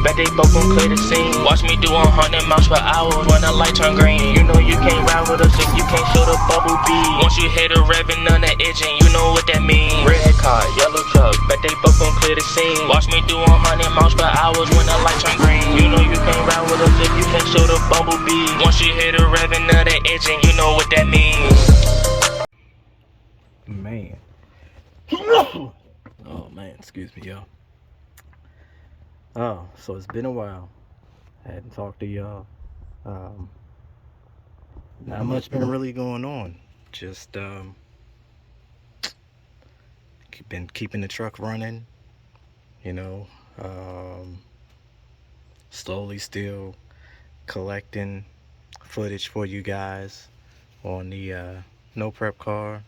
Bet they both gon' clear the scene. Watch me do 100 miles per hour when the light turn green. You know you can't ride with us if you can't show the bubble beat. Once you hit a revving on the engine, you know what that means. Red car, yellow truck, bet they both gon' clear the scene. Watch me do 100 miles per hour when the light turn green. You know you can't ride with us if you can't show the bubble beat. Once you hit a revving on the engine, you know what that means. Man. Oh man, excuse me, y'all. Oh, so it's been a while. I hadn't talked to y'all. Not much been really going on. Just been keeping the truck running, you know. Slowly still collecting footage for you guys on the no prep car.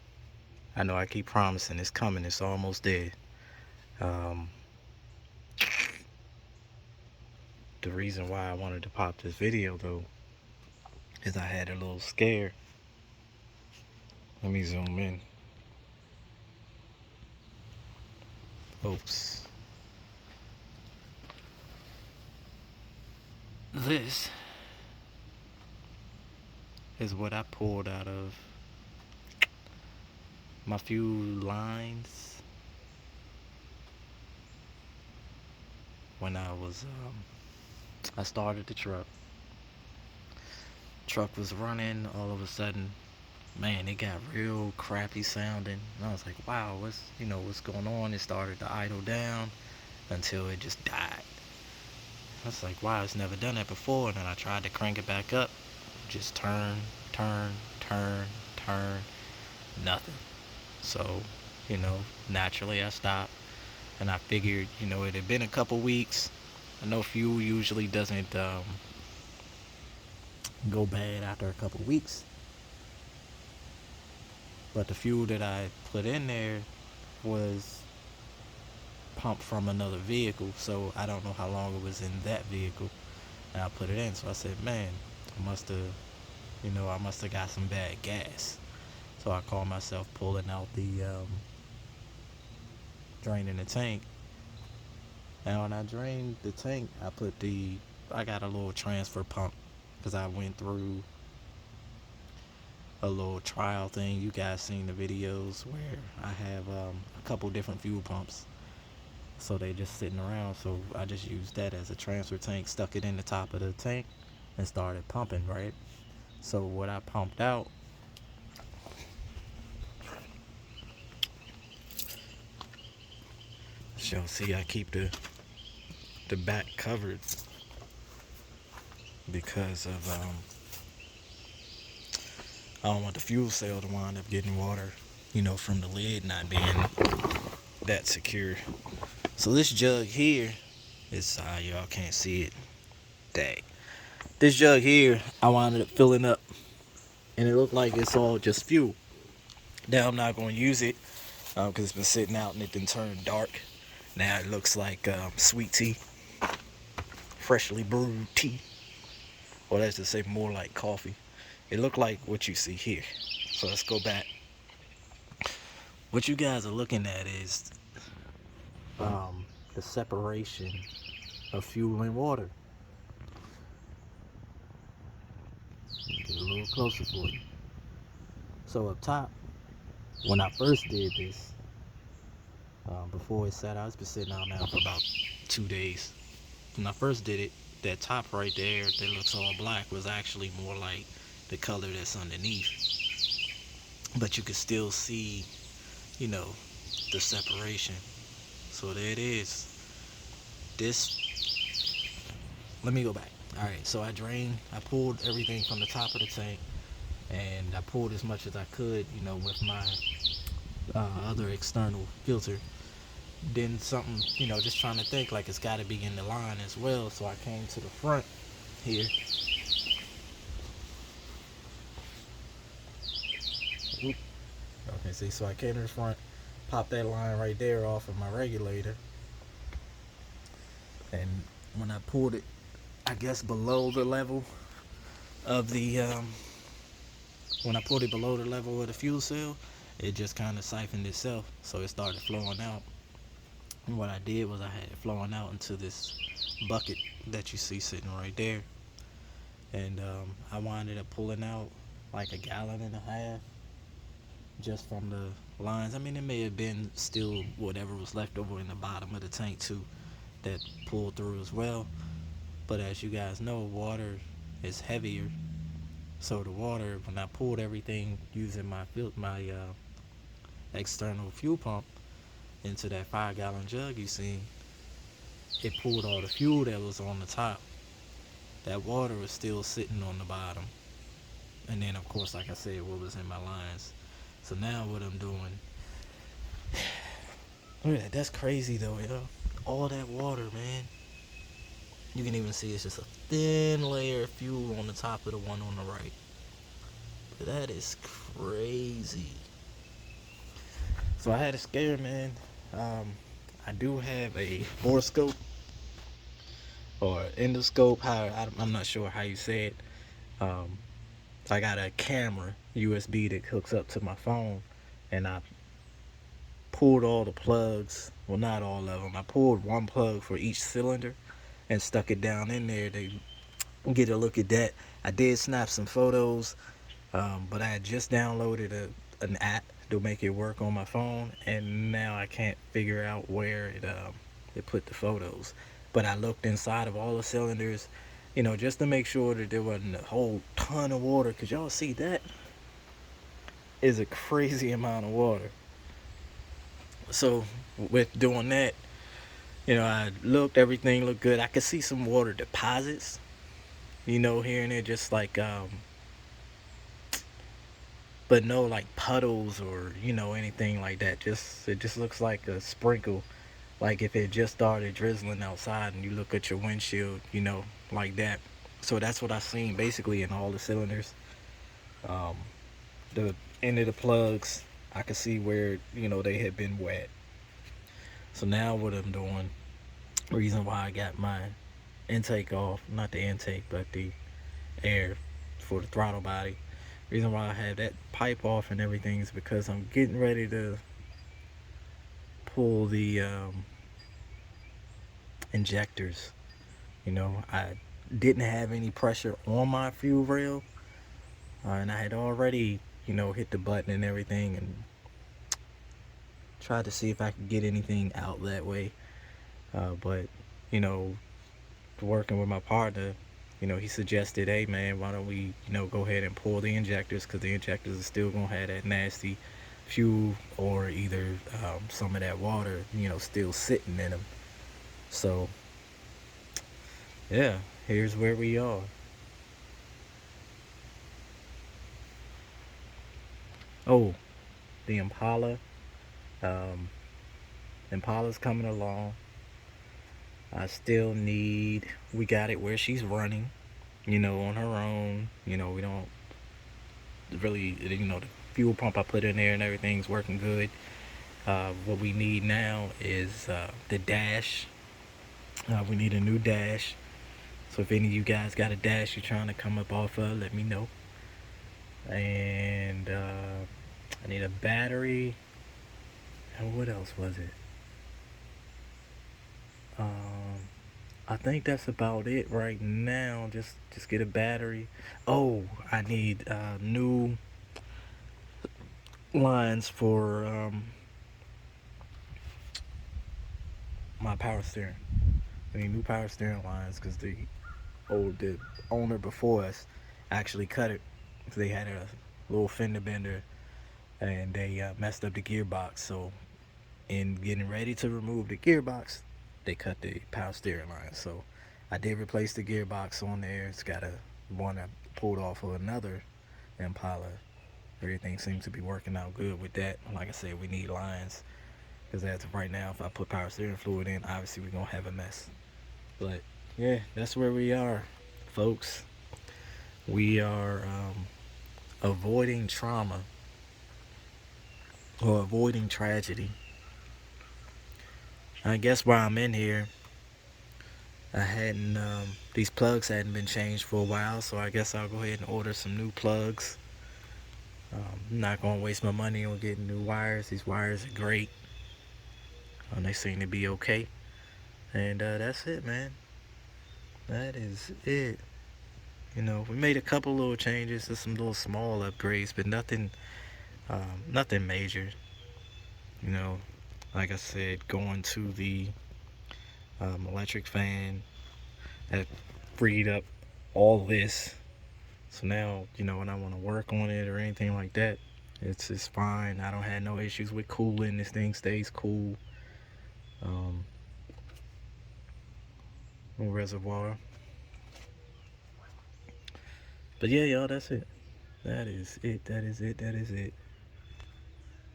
I know I keep promising it's coming, it's almost there. The reason why I wanted to pop this video though is I had a little scare. Let me zoom in. Oops. This is what I pulled out of my few lines when I started the truck. Truck was running, all of a sudden, man, it got real crappy sounding. And I was like, wow, what's going on? It started to idle down until it just died. I was like, wow, it's never done that before. And then I tried to crank it back up. Just turn, nothing. So, naturally I stopped. And I figured, it had been a couple weeks. I know fuel usually doesn't go bad after a couple weeks. But the fuel that I put in there was pumped from another vehicle, so I don't know how long it was in that vehicle. And I put it in, so I said, man, I must have got some bad gas. So I called myself pulling out the draining the tank. And when I drained the tank, I got a little transfer pump because I went through a little trial thing. You guys seen the videos where I have a couple different fuel pumps, so they just sitting around. So I just used that as a transfer tank, stuck it in the top of the tank and started pumping, right? So what I pumped out, as y'all see, I keep the back covered because of I don't want the fuel cell to wind up getting water, from the lid not being that secure. So this jug here is, y'all can't see it. Dang. This jug here, I wound up filling up, and it looked like it's all just fuel. Now I'm not going to use it because it's been sitting out and it didn't turn dark. Now it looks like sweet tea, freshly brewed tea, or that's to say more like coffee. It looked like what you see here. So let's go back. What you guys are looking at is the separation of fuel and water. Get a little closer for you. So up top, when I first did this, before it sat out, it's been sitting out now for about 2 days. When I first did it, that top right there that looks all black was actually more like the color that's underneath. But you can still see, the separation. So there it is. Let me go back. Alright, so I pulled everything from the top of the tank, and I pulled as much as I could, with my other external filter. Then something, just trying to think like it's got to be in the line as well. So I came to the front here. Okay, see, so I came to the front, popped that line right there off of my regulator, and when I pulled it, I guess below the level of the fuel cell, it just kind of siphoned itself, so it started flowing out. And what I did was I had it flowing out into this bucket that you see sitting right there. And I winded up pulling out like a gallon and a half just from the lines. I mean, it may have been still whatever was left over in the bottom of the tank too that pulled through as well. But as you guys know, water is heavier. So the water, when I pulled everything using my external fuel pump into that 5 gallon jug you seen, it pulled all the fuel that was on the top. That water was still sitting on the bottom. And then, of course, like I said, what was in my lines. So now what I'm doing, look at that, that's crazy though, yo. All that water, man. You can even see it's just a thin layer of fuel on the top of the one on the right. But that is crazy. So I had a scare, man. I do have a borescope or endoscope. I'm not sure how you say it. Um, so I got a camera USB that hooks up to my phone, and I pulled all the plugs. Well, not all of them. I pulled one plug for each cylinder and stuck it down in there to get a look at that. I did snap some photos, but I had just downloaded an app to make it work on my phone, and now I can't figure out where it put the photos. But I looked inside of all the cylinders, just to make sure that there wasn't a whole ton of water, because y'all see that is a crazy amount of water. So with doing that, I looked, everything looked good. I could see some water deposits, here and there, just like but no like puddles or anything like that. Just it just looks like a sprinkle, like if it just started drizzling outside and you look at your windshield, like that. So that's what I seen basically in all the cylinders. um the end of the plugs, I could see where they had been wet. So now what I'm doing, reason why I got my intake off, not the intake but the air for the throttle body, reason why I had that pipe off and everything is because I'm getting ready to pull the injectors. I didn't have any pressure on my fuel rail, and I had already hit the button and everything and tried to see if I could get anything out that way. But you know working with my partner, he suggested, hey man, why don't we go ahead and pull the injectors, because the injectors are still gonna have that nasty fuel or either some of that water still sitting in them. So yeah, here's where we are. Oh, the Impala. um Impala's coming along. I still need, we got it where she's running on her own. We don't really, the fuel pump I put in there and everything's working good. What we need now is the dash. We need a new dash. So if any of you guys got a dash you're trying to come up off of, let me know. And I need a battery. And what else was it? I think that's about it right now. Just get a battery. Oh, I need new lines for my power steering. I need new power steering lines because the owner before us actually cut it. They had a little fender bender and they messed up the gearbox. So in getting ready to remove the gearbox, they cut the power steering line. So I did replace the gearbox on there. It's got a one I pulled off of another Impala. Everything seems to be working out good with that. Like I said, we need lines because as of right now, if I put power steering fluid in, obviously we're gonna have a mess. But yeah, that's where we are, folks. We are avoiding trauma or avoiding tragedy. I guess while I'm in here, I hadn't these plugs hadn't been changed for a while, so I guess I'll go ahead and order some new plugs. I'm not gonna waste my money on getting new wires. These wires are great. They seem to be okay. And that's it, man. That is it. We made a couple little changes to some little small upgrades, but nothing major. You know, like I said, going to the electric fan that freed up all this. So now, when I want to work on it or anything like that, it's fine. I don't have no issues with cooling. This thing stays cool. Um, Reservoir. But yeah, y'all, that's it. That is it. That is it. That is it.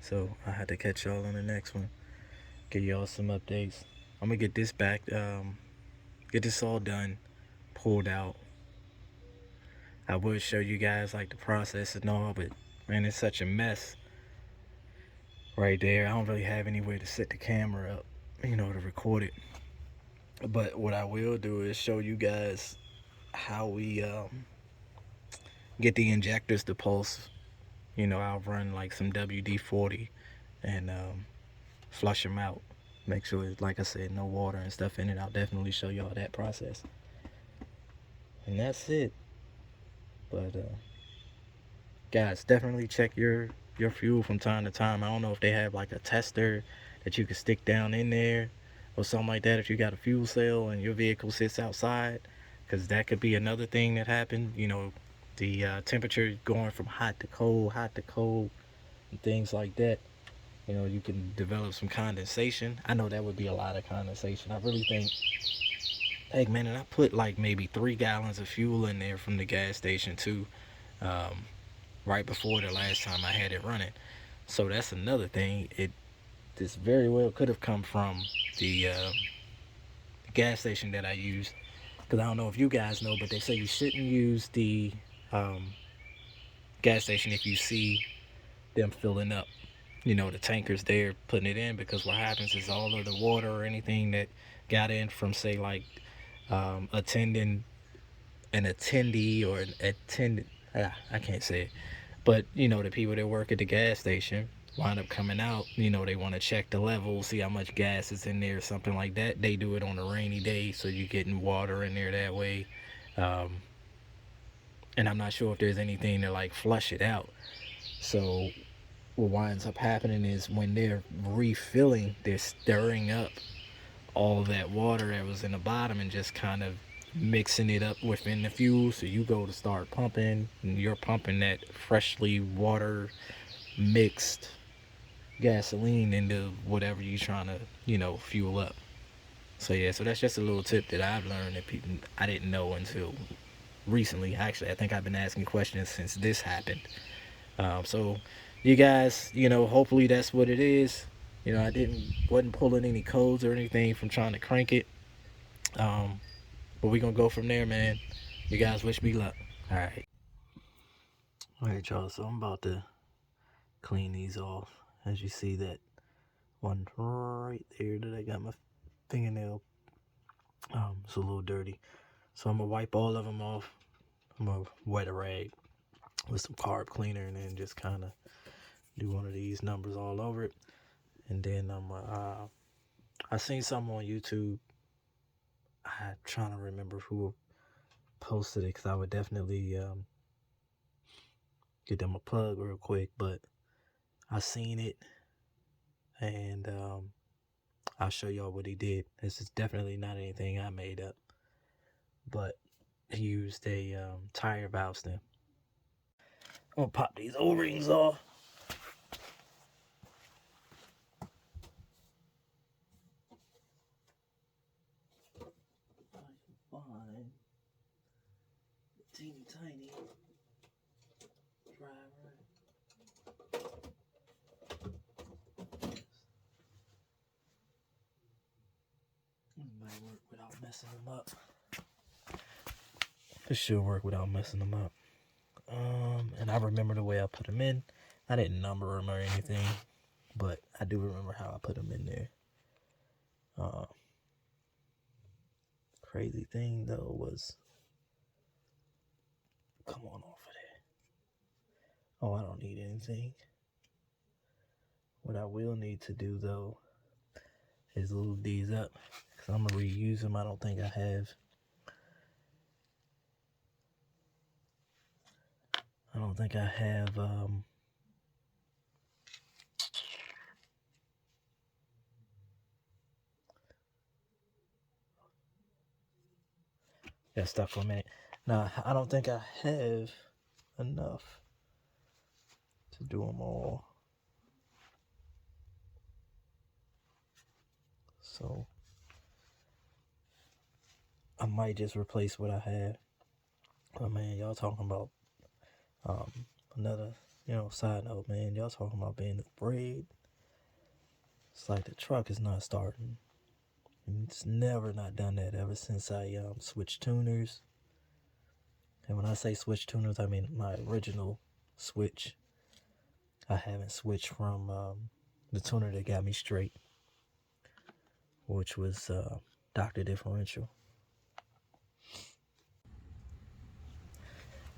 So I had to catch y'all on the next one. Give y'all some updates. I'm gonna get this back. Get this all done, pulled out. I would show you guys like the process and all, but man, it's such a mess right there. I don't really have anywhere to set the camera up, to record it. But what I will do is show you guys how we get the injectors to pulse. I'll run like some WD-40 and flush them out. Make sure, like I said, no water and stuff in it. I'll definitely show y'all that process. And that's it. But guys, definitely check your fuel from time to time. I don't know if they have like a tester that you can stick down in there or something like that if you got a fuel cell and your vehicle sits outside, because that could be another thing that happened. The temperature going from hot to cold, and things like that. You can develop some condensation. I know that would be a lot of condensation. I really think, hey man, and I put like maybe 3 gallons of fuel in there from the gas station too, right before the last time I had it running. So that's another thing. This very well could have come from the gas station that I used. Because I don't know if you guys know, but they say you shouldn't use the um, gas station if you see them filling up. The tankers there putting it in, because what happens is all of the water or anything that got in from, say, like attending an attendee or an attendant, I can't say it, but the people that work at the gas station wind up coming out. They want to check the level, see how much gas is in there, something like that. They do it on a rainy day, so you're getting water in there that way. um, and I'm not sure if there's anything to like flush it out. So what winds up happening is when they're refilling, they're stirring up all that water that was in the bottom and just kind of mixing it up within the fuel. So you go to start pumping, and you're pumping that freshly water mixed gasoline into whatever you're trying to, fuel up. So yeah, so that's just a little tip that I've learned that people I didn't know until recently. Actually, I think I've been asking questions since this happened. So you guys, hopefully that's what it is. I wasn't pulling any codes or anything from trying to crank it. But we gonna go from there, man. You guys wish me luck. All right. All right, y'all. So I'm about to clean these off. As you see that one right there that I got my fingernail, it's a little dirty. So I'm gonna wipe all of them off. I'm gonna wet a rag with some carb cleaner and then just kind of do one of these numbers all over it. And then I seen something on YouTube. I'm trying to remember who posted it, because I would definitely get them a plug real quick. But I seen it, and I'll show y'all what he did. This is definitely not anything I made up, but he used a tire valve stem. I'm gonna pop these O-rings off. I can find the teeny tiny driver. This might work without messing them up. This should work without messing them up. And I remember the way I put them in. I didn't number them or anything, but I do remember how I put them in there. Crazy thing though was, come on off of there. Oh, I don't need anything. What I will need to do though is lube these up because I'm gonna reuse them. I don't think I have. Got stuck for a minute. Now, I don't think I have enough to do them all. So, I might just replace what I have. But man, y'all talking about another, side note, man. Y'all talking about being afraid. It's like the truck is not starting. It's never not done that ever since I switched tuners. And when I say switch tuners, I mean my original switch. I haven't switched from the tuner that got me straight, which was Dr. Differential.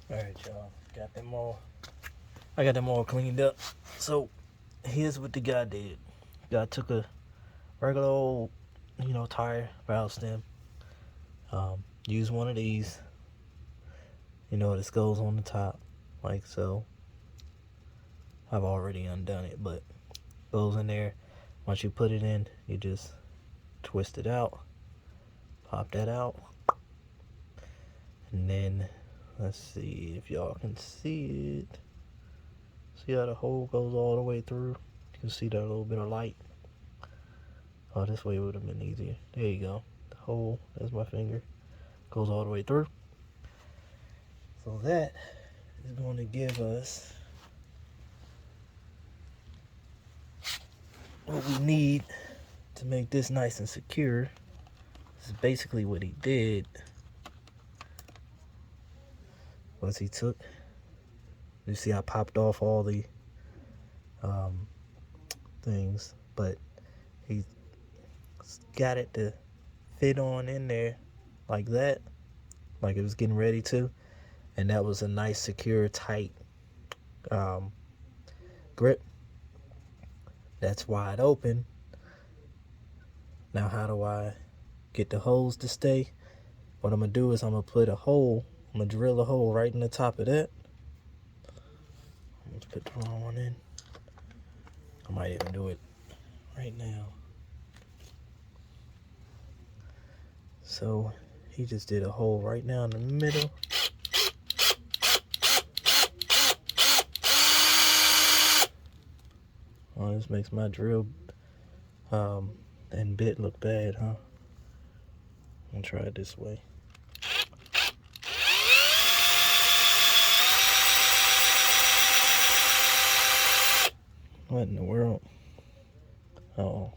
Alright, y'all. I got them all cleaned up. So, here's what the guy did. Guy took a regular old, tire valve stem. Used one of these. This goes on the top, like so. I've already undone it, but goes in there. Once you put it in, you just twist it out, pop that out, and then let's see if y'all can see it. See how the hole goes all the way through? You can see that little bit of light. Oh, this way would have been easier. There you go. The hole, there's my finger, goes all the way through. So that is going to give us what we need to make this nice and secure. This is basically what he did. Was he took, you see I popped off all the things, but he got it to fit on in there like that, like it was getting ready to, and that was a nice, secure, tight grip. That's wide open. Now how do I get the holes to stay? What I'm gonna do is I'm gonna put a hole, I'm gonna drill a hole right in the top of that. Let's put the wrong one in. I might even do it right now. So he just did a hole right now in the middle. Oh, this makes my drill and bit look bad, huh? I'm gonna try it this way. What in the world? Oh.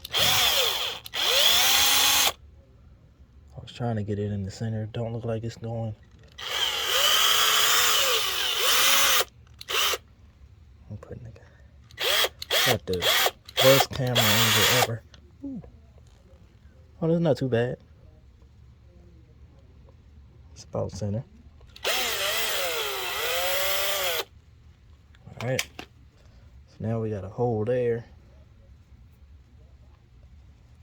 I was trying to get it in the center. Don't look like it's going. I'm putting it. Got the worst camera angle ever. Ooh. Oh, that's not too bad. It's about center. Alright. So now we got a hole there.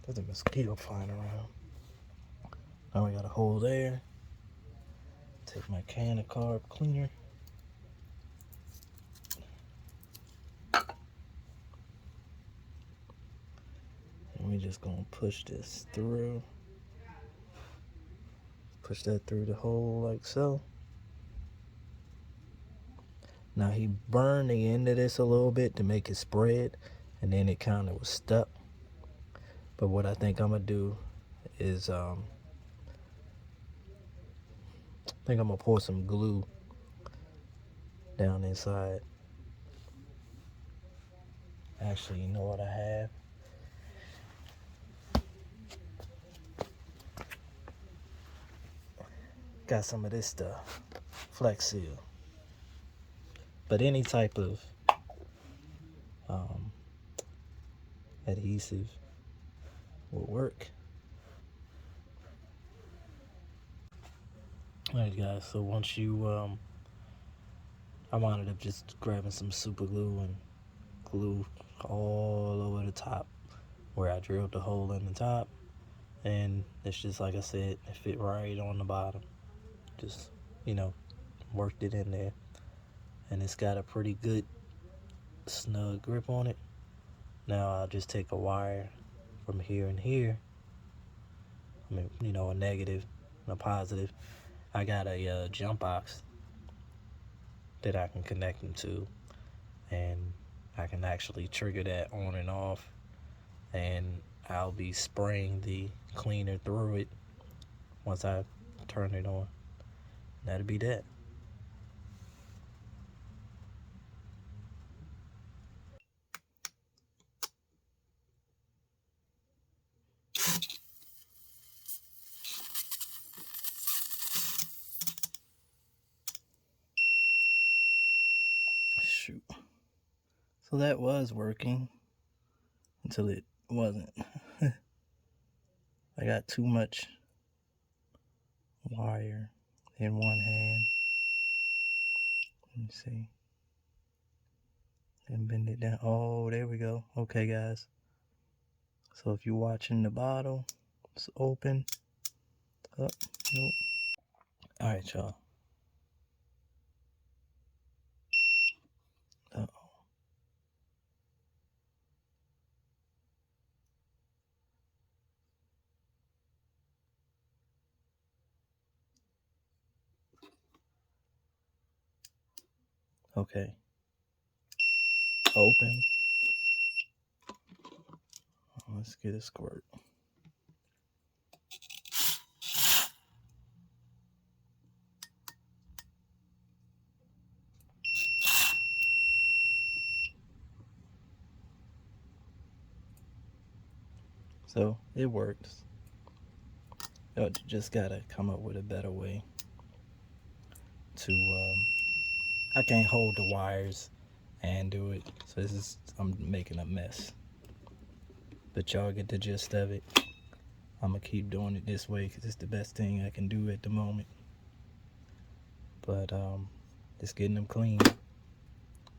There's a mosquito flying around. Now we got a hole there. Take my can of carb cleaner. And we just gonna push this through. Push that through the hole like so. Now he burned the end of this a little bit to make it spread, and then it kind of was stuck. But what I think I'm gonna do is I think I'm gonna pour some glue down inside. Actually, you know what I have? Got some of this stuff, Flex Seal. But any type of adhesive will work. Alright guys, so once you I wound up just grabbing some super glue and glue all over the top where I drilled the hole in the top, and it's just like I said, it fit right on the bottom. Just, you know, worked it in there, and it's got a pretty good snug grip on it. Now I'll just take a wire from here and here. I mean, you know, a negative and a positive. I got a jump box that I can connect them to, and I can actually trigger that on and off, and I'll be spraying the cleaner through it once I turn it on. That'll be that. Shoot. So that was working until it wasn't. I got too much wire in one hand. Let me see. And bend it down. Oh, there we go. Okay, guys. So if you're watching the bottle, it's open. Up. Nope. Alright, y'all. Uh-oh. Okay. Open. Let's get a squirt. So it works. You just gotta come up with a better way to I can't hold the wires and do it, so this is, I'm making a mess, but y'all get the gist of it. I'm gonna keep doing it this way because it's the best thing I can do at the moment. But it's getting them clean.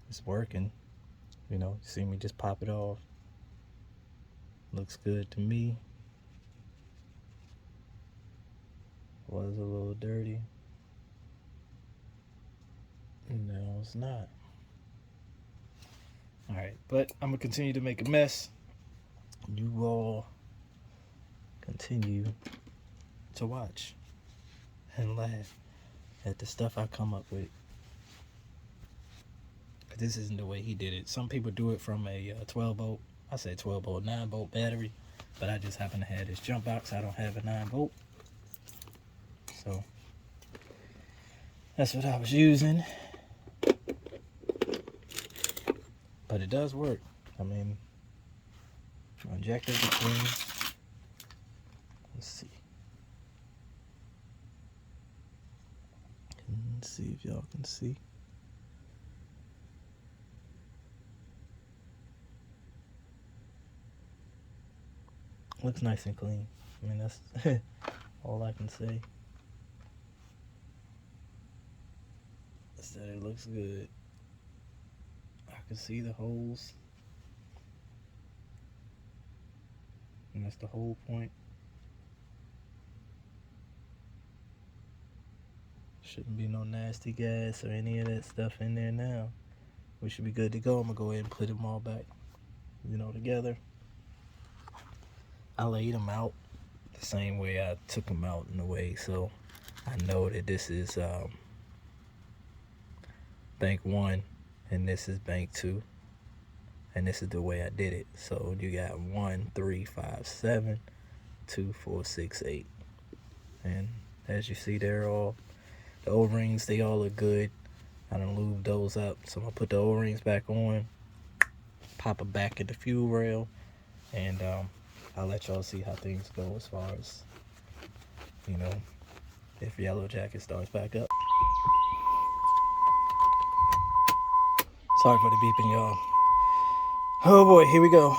It's working. You know, you see me just pop it off. Looks good to me. Was a little dirty. No, it's not. Alright, but I'm gonna continue to make a mess. You all continue to watch and laugh at the stuff I come up with. This isn't the way he did it. Some people do it from a 12 volt, I say 12 volt, 9 volt battery, but I just happen to have this jump box. I don't have a 9 volt. So that's what I was using. But it does work. I mean, injectors are clean. Let's see. Let's see if y'all can see. Looks nice and clean. I mean, that's all I can say. Is that it looks good. I can see the holes. And that's the whole point. Shouldn't be no nasty gas or any of that stuff in there now. We should be good to go. I'm gonna go ahead and put them all back, you know, together. I laid them out the same way I took them out in a way, so I know that this is bank 1 and this is bank 2, and this is the way I did it. So you got 1, 3, 5, 7, 2, 4, 6, 8, and as you see, they're all, the O-rings, they all look good. I done lubed those up, so I'm gonna put the O-rings back on, pop it back in the fuel rail, and I'll let y'all see how things go as far as, you know, if Yellow Jacket starts back up. Sorry for the beeping, y'all. Oh boy, here we go.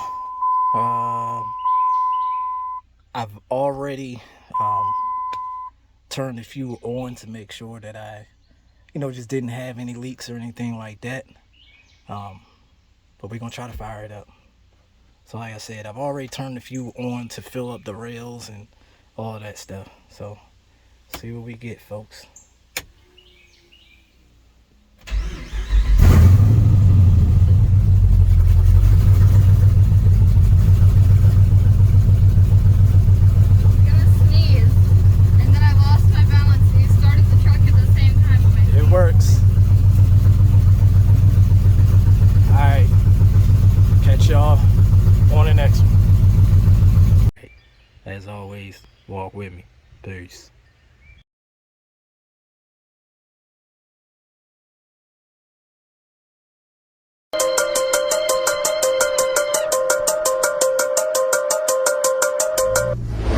I've already turned the fuel on to make sure that I, you know, just didn't have any leaks or anything like that. But we're gonna try to fire it up. So like I said, I've already turned the fuel on to fill up the rails and all that stuff. So see what we get, folks. It works. Alright. Catch y'all on the next one. As always, walk with me. Peace.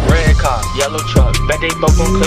Red car, yellow truck, bet they both gon' clear